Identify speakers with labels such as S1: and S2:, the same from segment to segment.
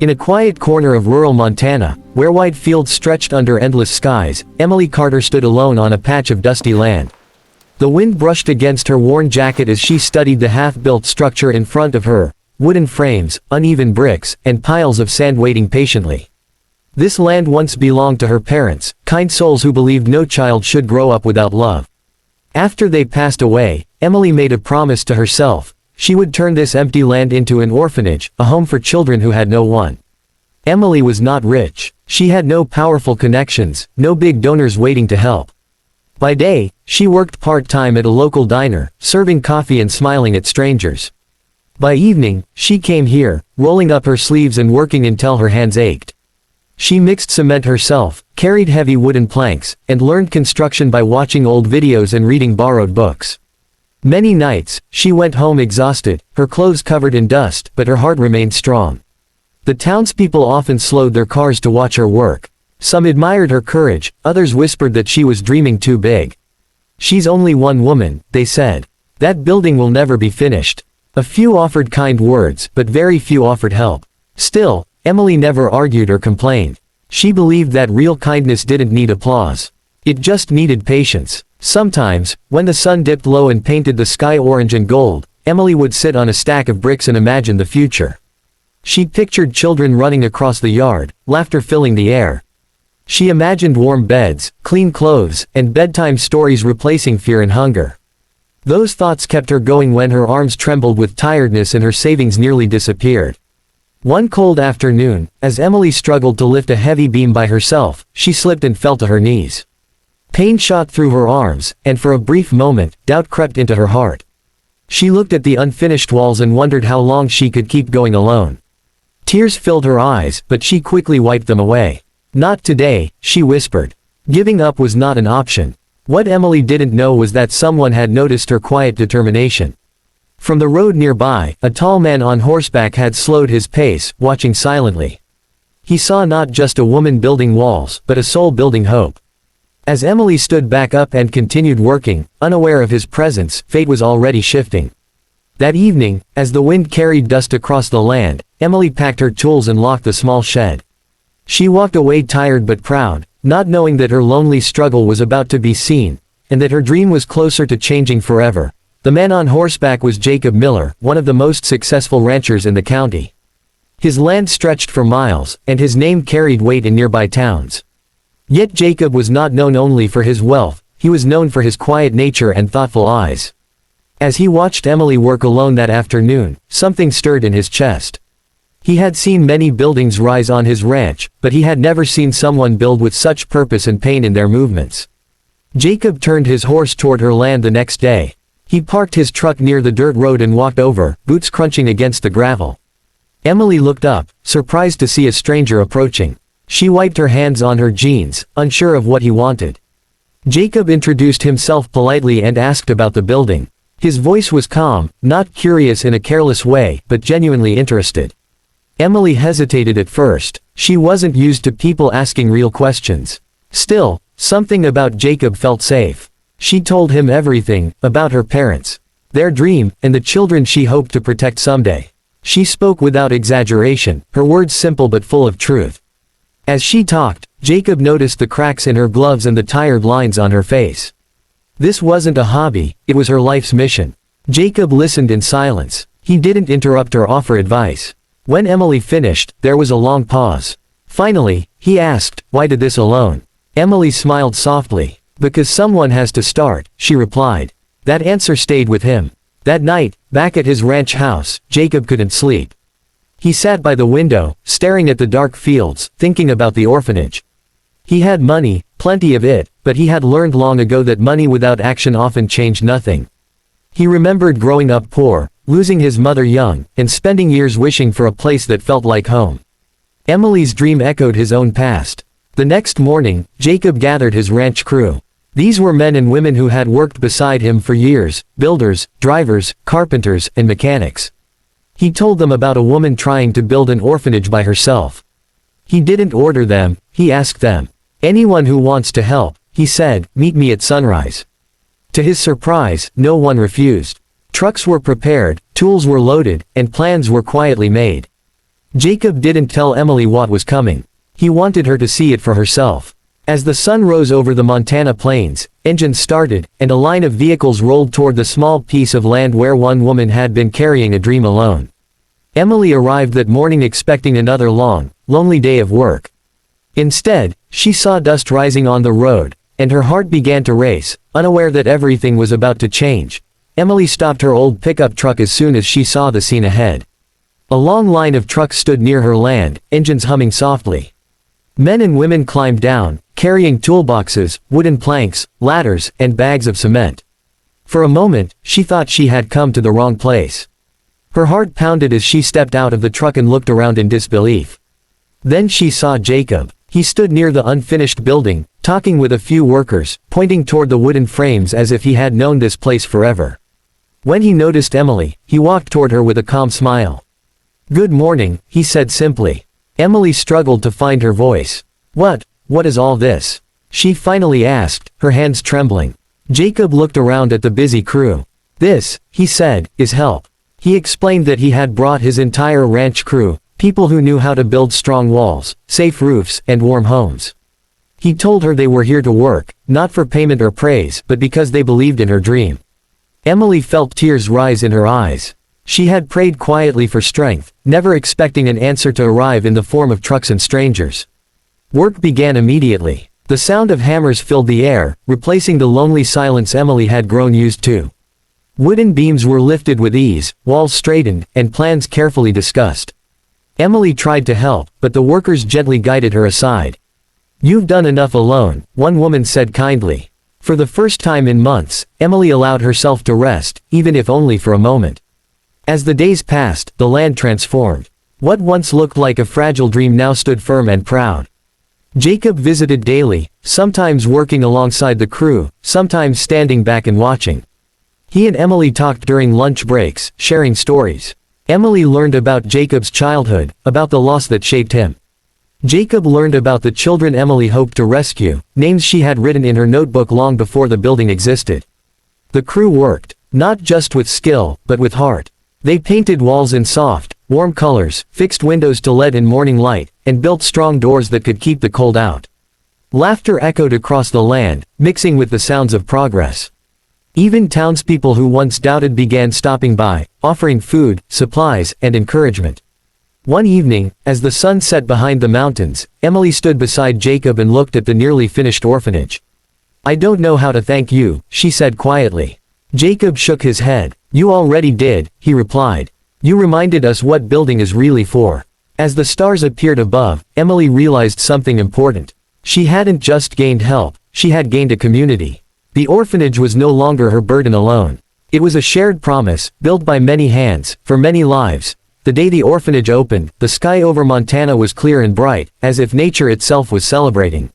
S1: In a quiet corner of rural Montana, where wide fields stretched under endless skies, EmilyCarter stood alone on a patch of dusty land. The wind brushed against her worn jacket as she studied the half-built structure in front of her, wooden frames, uneven bricks, and piles of sand waiting patiently. This land once belonged to her parents, kind souls who believed no child should grow up without love. After they passed away, Emily made a promise to herself. She would turn this empty land into an orphanage, a home for children who had no one. Emily was not rich. She had no powerful connections, no big donors waiting to help. By day, she worked part-time at a local diner, serving coffee and smiling at strangers. By evening, she came here, rolling up her sleeves and working until her hands ached. She mixed cement herself, carried heavy wooden planks, and learned construction by watching old videos and reading borrowed books. Many nights, she went home exhausted, her clothes covered in dust, but her heart remained strong. The townspeople often slowed their cars to watch her work. Some admired her courage, others whispered that she was dreaming too big. "She's only one woman," they said. "That building will never be finished." A few offered kind words, but very few offered help. Still, Emily never argued or complained. She believed that real kindness didn't need applause. It just needed patience. Sometimes, when the sun dipped low and painted the sky orange and gold, Emily would sit on a stack of bricks and imagine the future. She pictured children running across the yard, laughter filling the air. She imagined warm beds, clean clothes, and bedtime stories replacing fear and hunger. Those thoughts kept her going when her arms trembled with tiredness and her savings nearly disappeared. One cold afternoon, as Emily struggled to lift a heavy beam by herself, she slipped and fell to her knees. Pain shot through her arms, and for a brief moment, doubt crept into her heart. She looked at the unfinished walls and wondered how long she could keep going alone. Tears filled her eyes, but she quickly wiped them away. "Not today," she whispered. Giving up was not an option. What Emily didn't know was that someone had noticed her quiet determination. From the road nearby, a tall man on horseback had slowed his pace, watching silently. He saw not just a woman building walls, but a soul building hope. As Emily stood back up and continued working, unaware of his presence, fate was already shifting. That evening, as the wind carried dust across the land, Emily packed her tools and locked the small shed. She walked away tired but proud, not knowing that her lonely struggle was about to be seen, and that her dream was closer to changing forever. The man on horseback was JacobMiller, one of the most successful ranchers in the county. His land stretched for miles, and his name carried weight in nearby towns. Yet Jacob was not known only for his wealth, he was known for his quiet nature and thoughtful eyes. As he watched Emily work alone that afternoon, something stirred in his chest. He had seen many buildings rise on his ranch, but he had never seen someone build with such purpose and pain in their movements. Jacob turned his horse toward her land the next day. He parked his truck near the dirt road and walked over, boots crunching against the gravel. Emily looked up, surprised to see a stranger approaching. She wiped her hands on her jeans, unsure of what he wanted. Jacob introduced himself politely and asked about the building. His voice was calm, not curious in a careless way, but genuinely interested. Emily hesitated at first. She wasn't used to people asking real questions. Still, something about Jacob felt safe. She told him everything, about her parents, their dream, and the children she hoped to protect someday. She spoke without exaggeration, her words simple but full of truth. As she talked, Jacob noticed the cracks in her gloves and the tired lines on her face. This wasn't a hobby, it was her life's mission. Jacob listened in silence. He didn't interrupt or offer advice. When Emily finished, there was a long pause. Finally, he asked, "Why did this alone?" Emily smiled softly. "Because someone has to start," she replied. That answer stayed with him. That night, back at his ranch house, Jacob couldn't sleep. He sat by the window, staring at the dark fields, thinking about the orphanage. He had money, plenty of it, but he had learned long ago that money without action often changed nothing. He remembered growing up poor, losing his mother young, and spending years wishing for a place that felt like home. Emily's dream echoed his own past. The next morning, Jacob gathered his ranch crew. These were men and women who had worked beside him for years, builders, drivers, carpenters, and mechanics. He told them about a woman trying to build an orphanage by herself. He didn't order them, he asked them. "Anyone who wants to help," he said, "meet me at sunrise." To his surprise, no one refused. Trucks were prepared, tools were loaded, and plans were quietly made. Jacob didn't tell Emily what was coming. He wanted her to see it for herself. As the sun rose over the Montana plains, engines started, and a line of vehicles rolled toward the small piece of land where one woman had been carrying a dream alone. Emily arrived that morning expecting another long, lonely day of work. Instead, she saw dust rising on the road, and her heart began to race, unaware that everything was about to change. Emily stopped her old pickup truck as soon as she saw the scene ahead. A long line of trucks stood near her land, engines humming softly. Men and women climbed down, carrying toolboxes, wooden planks, ladders, and bags of cement. For a moment, she thought she had come to the wrong place. Her heart pounded as she stepped out of the truck and looked around in disbelief. Then she saw Jacob. He stood near the unfinished building, talking with a few workers, pointing toward the wooden frames as if he had known this place forever. When he noticed Emily, he walked toward her with a calm smile. "Good morning," he said simply. Emily struggled to find her voice. What is all this?" she finally asked, her hands trembling. Jacob looked around at the busy crew. "This," he said, "is help." He explained that he had brought his entire ranch crew, people who knew how to build strong walls, safe roofs, and warm homes. He told her they were here to work, not for payment or praise, but because they believed in her dream. Emily felt tears rise in her eyes. She had prayed quietly for strength, never expecting an answer to arrive in the form of trucks and strangers. Work began immediately. The sound of hammers filled the air, replacing the lonely silence Emily had grown used to. Wooden beams were lifted with ease, walls straightened, and plans carefully discussed. Emily tried to help, but the workers gently guided her aside. "You've done enough alone," one woman said kindly. For the first time in months, Emily allowed herself to rest, even if only for a moment. As the days passed, the land transformed. What once looked like a fragile dream now stood firm and proud. Jacob visited daily, sometimes working alongside the crew, sometimes standing back and watching. He and Emily talked during lunch breaks, sharing stories. Emily learned about Jacob's childhood, about the loss that shaped him. Jacob learned about the children Emily hoped to rescue, names she had written in her notebook long before the building existed. The crew worked, not just with skill, but with heart. They painted walls in soft, warm colors, fixed windows to let in morning light, and built strong doors that could keep the cold out. Laughter echoed across the land, mixing with the sounds of progress. Even townspeople who once doubted began stopping by, offering food, supplies, and encouragement. One evening, as the sun set behind the mountains, Emily stood beside Jacob and looked at the nearly finished orphanage. "I don't know how to thank you," she said quietly. Jacob shook his head. "You already did," he replied. "You reminded us what building is really for." As the stars appeared above, Emily realized something important. She hadn't just gained help, she had gained a community. The orphanage was no longer her burden alone. It was a shared promise, built by many hands, for many lives. The day the orphanage opened, the sky over Montana was clear and bright, as if nature itself was celebrating.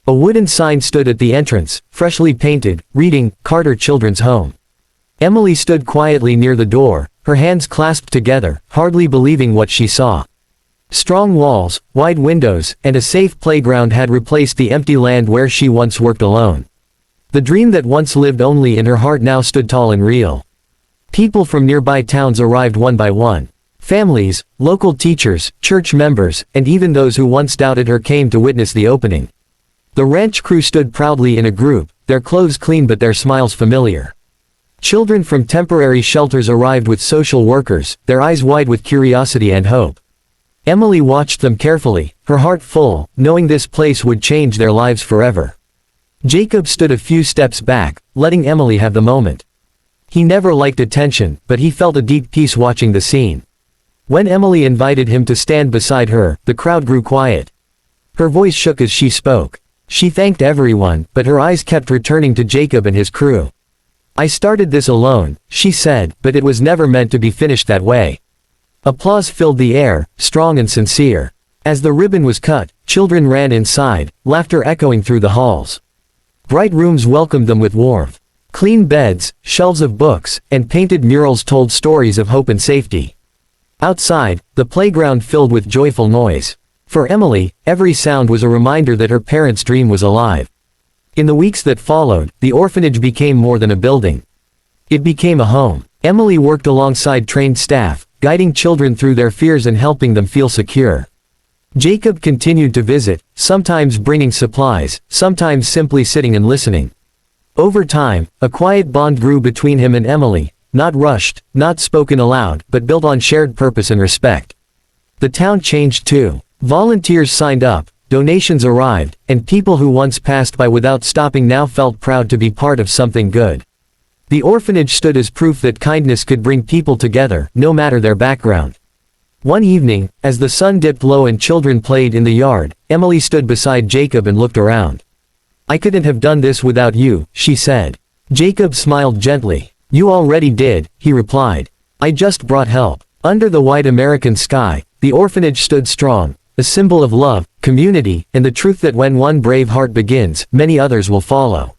S1: A wooden sign stood at the entrance, freshly painted, reading, "Carter Children's Home." Emily stood quietly near the door, her hands clasped together, hardly believing what she saw. Strong walls, wide windows, and a safe playground had replaced the empty land where she once worked alone. The dream that once lived only in her heart now stood tall and real. People from nearby towns arrived one by one. Families, local teachers, church members, and even those who once doubted her came to witness the opening. The ranch crew stood proudly in a group, their clothes clean but their smiles familiar. Children from temporary shelters arrived with social workers, their eyes wide with curiosity and hope. Emily watched them carefully, her heart full, knowing this place would change their lives forever. Jacob stood a few steps back, letting Emily have the moment. He never liked attention, but he felt a deep peace watching the scene. When Emily invited him to stand beside her, the crowd grew quiet. Her voice shook as she spoke. She thanked everyone, but her eyes kept returning to Jacob and his crew. "I started this alone," she said, "but it was never meant to be finished that way." Applause filled the air, strong and sincere. As the ribbon was cut, children ran inside, laughter echoing through the halls. Bright rooms welcomed them with warmth. Clean beds, shelves of books, and painted murals told stories of hope and safety. Outside, the playground filled with joyful noise. For Emily, every sound was a reminder that her parents' dream was alive. In the weeks that followed, the orphanage became more than a building. It became a home. Emily worked alongside trained staff, guiding children through their fears and helping them feel secure. Jacob continued to visit, sometimes bringing supplies, sometimes simply sitting and listening. Over time, a quiet bond grew between him and Emily, not rushed, not spoken aloud, but built on shared purpose and respect. The town changed too. Volunteers signed up, donations arrived, and people who once passed by without stopping now felt proud to be part of something good. The orphanage stood as proof that kindness could bring people together, no matter their background. One evening, as the sun dipped low and children played in the yard, Emily stood beside Jacob and looked around. "I couldn't have done this without you," she said. Jacob smiled gently. "You already did," he replied. "I just brought help." Under the white American sky, the orphanage stood strong, a symbol of love, community, and the truth that when one brave heart begins, many others will follow.